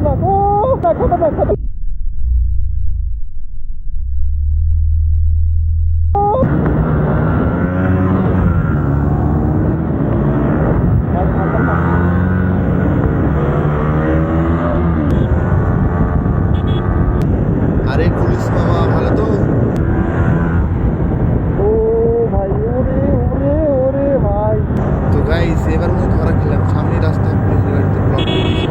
খতরনাক, ও খতরনাক খতরনাক। আরে পুলিশ মামা ভালো তো? ও ভাই, ওরে ওরে ওরে ভাই। তো গাইস এবার মনে ধরা খেলাম, সামনে রাস্তা পুলিশের গাড়িতে ব্লক করে দিয়েছে।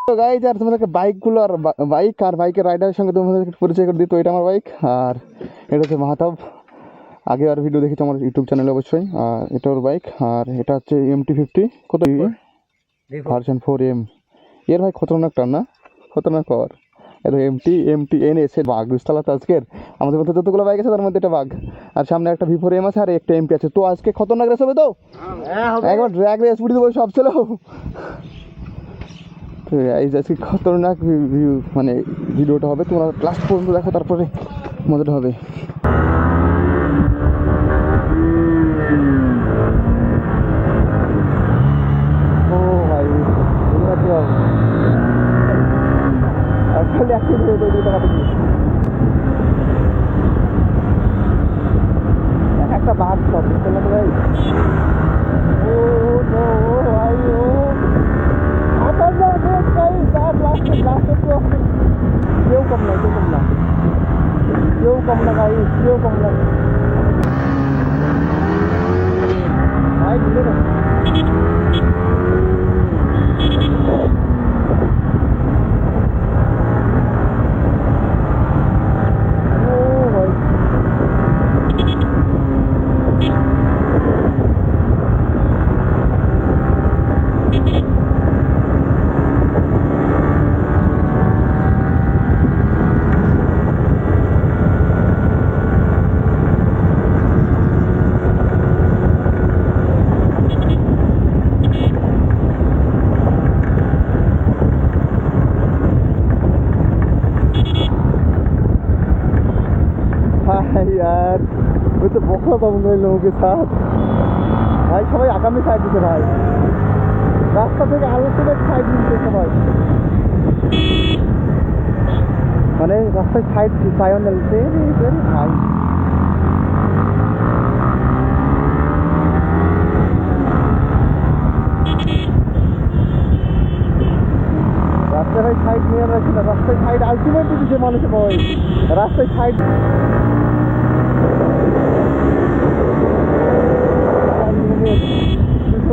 তো গাইজ, আর তোমাদেরকে বাইকগুলো আর বাইক আর বাইকের রাইডারের সঙ্গে তোমাদেরকে পরিচয় করে দিই। তো এটা আমার বাইক, আর এটা হচ্ছে মাহাতাব। আগে আর ভিডিও দেখেছি আমার ইউটিউব চ্যানেলে অবশ্যই। আর এটা ওর বাইক, আর এটা হচ্ছে MT-50, কত ভার্সন 4M। এর ভাই খতরনাক টান না, খতরনাক পাওয়ার। এটা MT-NS এর বাঘ বুঝতে তো। আজকের আমাদের মধ্যে যতগুলো বাইক আছে তার মধ্যে এটা বাঘ। আর সামনে একটা V4M আছে, আর একটা MP আছে। তো আজকে খতরনাক রেস হবে তো, একবার ড্র্যাগ রেস উঠে দেবো সব ছিল। তো আজকে খতরনাক ভিউ মানে ভিডিওটা হবে, তোমরা লাস্ট পর্যন্ত দেখো, তারপরে মজাটা হবে। ও ভাই, এগুলো কি হবে? আসলে একটা বাঘ সব বুঝতে না ভাই। ও নো ভাই, ও কেউ কম না, কেউ কম না, কেউ কম না ভাই, কেউ কম না ভাই, ঘুরে না। ও ভাই, भाई यार मैं तो बहुत हम गए लोगों के साथ भाई। সবাই আগামী সাইড দিতে ভাই, রাস্তা থেকে আলোচনার সাইড দিতে সবাই, মানে রাস্তায় সাইড সাইন দিতে ভাই। রাস্তায় ভাই সাইড নিয়ে রাখছি না, রাস্তায় সাইড আলটিমেটলি দিচ্ছে মানুষে ভাই, রাস্তায় সাইড।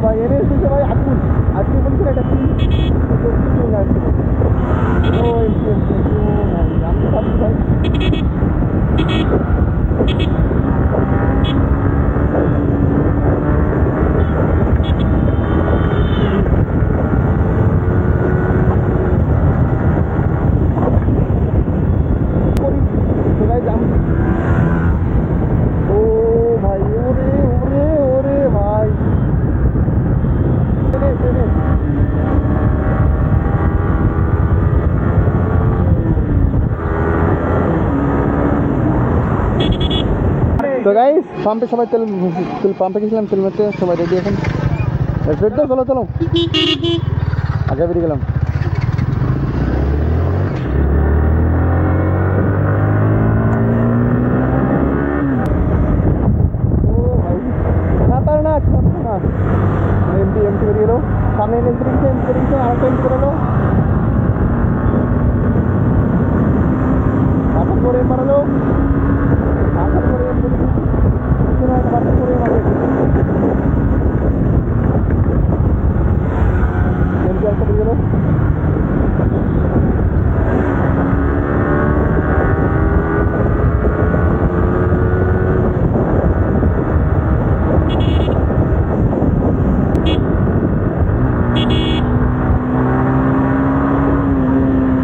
ভাই এনে এসেছে ভাই, আগুন আজকে বলছিল এটা কি ও এমপি ভাই, আমি ভাবছি ভাই ও ভাই, ওরে ওরে ওরে ভাই। তো গাইস, পাম্পে সবাই তেল পাম্পে গেছিলাম, তেল মারতে সবাই রেডি এখন। রেড দাও, চলো চলো, আগে বেরিয়ে গেলাম। ও ভাই খতরনাক খতরনাক। এমটি বেরিয়ে গেলো, সামনে এমটি বেরিয়েছে, আরেকটা এমটি বেরোলো, হাতের করে মারালো, হাতের করে হাতের করে মারবে এমটি একটা বেরিয়ে গেলো।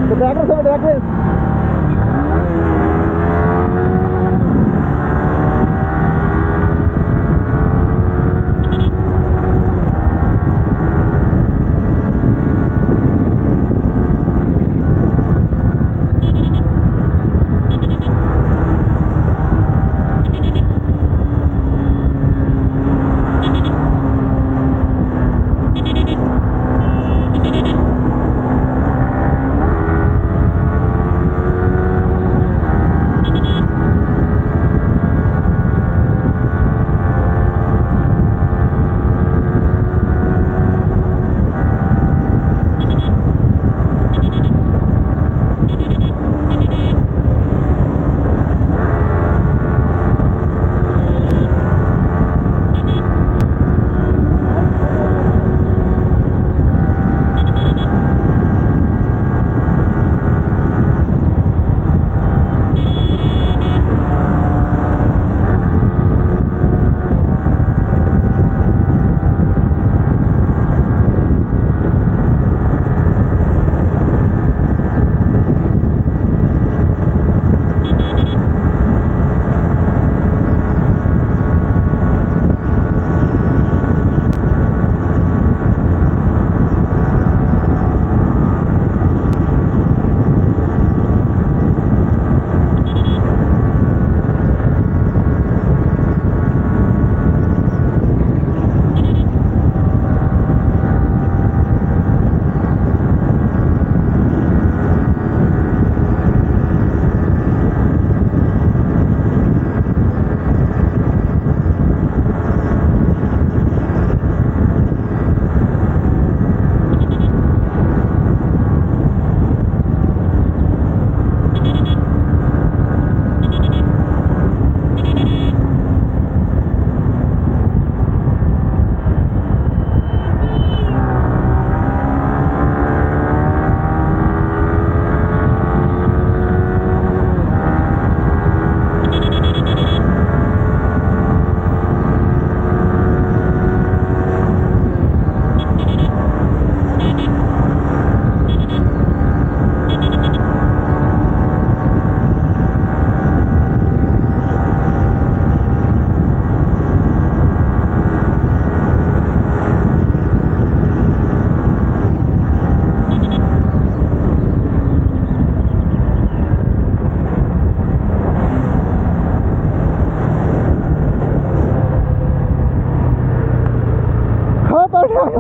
তো দেখো সবাই দেখবেন।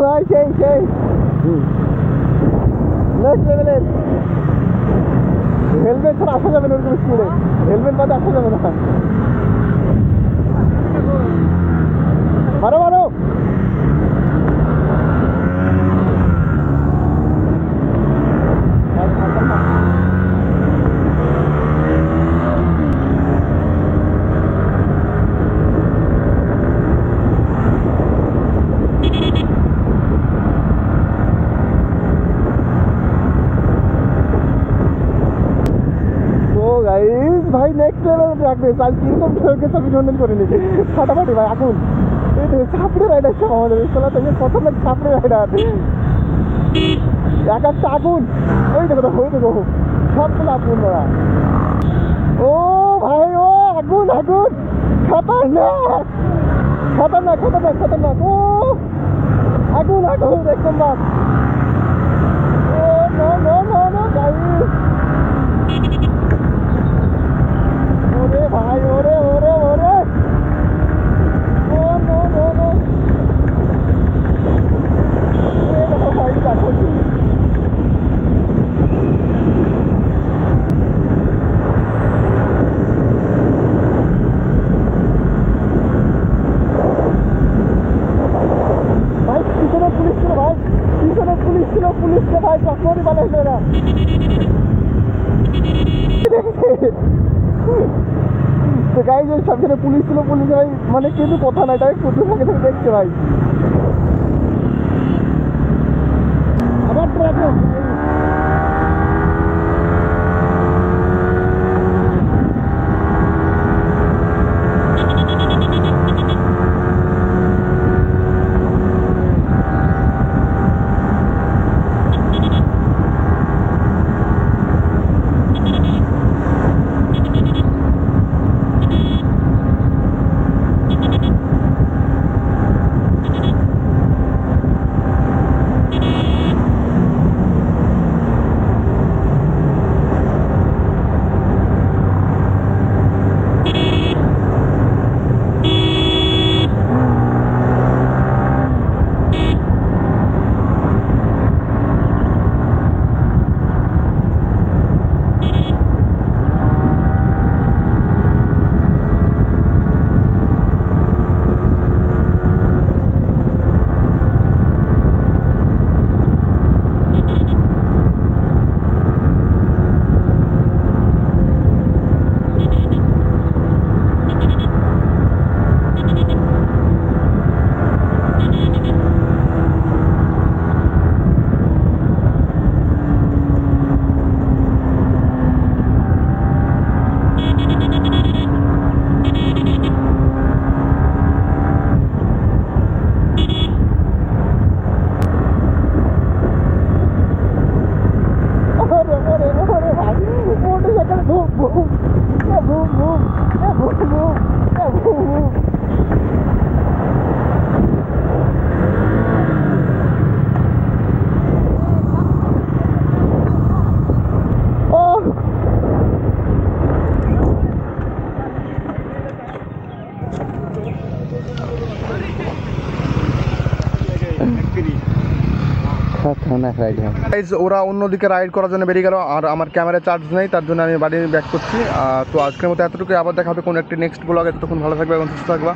ভাই সেই সেই নেক্সট লেভেলের। হেলমেট ছাড়া আসা যাবে না ওরকম স্পিডে, হেলমেট বাদে আসা যাবে না। মারো মারো। ভাই নেক্সট লেভেল রাখবে, আজ কিরকম ঠকে ছবি নিবন্ধন করিনি ফাটাফাটি ভাই আগুন। এই তো সাপড়ে রাইডার সব আমাদের তোলা থেকে প্রথম লাগে সাপড়ে রাইডার, এক একটা আগুন। ওই দেখো ওই দেখো সবগুলো আগুন ওরা। ও ভাই ও আগুন আগুন, খতরনাক খতরনাক খতরনাক খতরনাক। ও আগুন আগুন একদম বাপ। Oh no no no no guys, ওরে ভাই ওরে ওরে ওরে, ও নো নো নো। এই দেখো ভাই দেখো ভাই পিছনে পুলিশ ছিল, ভাই পিছনে পুলিশ ছিল, পুলিশকে ভাই চক্করই বানাইছে এরা। তো গাইজ ওই সামনে পুলিশ ছিল, পুলিশ ভাই মানে কিন্তু কথা নাই, তাই প্রচুর আগে থেকে দেখছে ভাই। আবার ট্রাকে খতরনাক রাইড হয়। ওরা অন্যদিকে রাইড করার জন্য বেরিয়ে গেল, আর আমার ক্যামেরা চার্জ নেই, তার জন্য আমি বাড়ি ব্যাক করছি। তো আজকের মতো এতটুকু, আবার দেখা হবে কোনো একটি নেক্সট ব্লগে। ততক্ষণ ভালো থাকবে এবং সুস্থ থাকবা।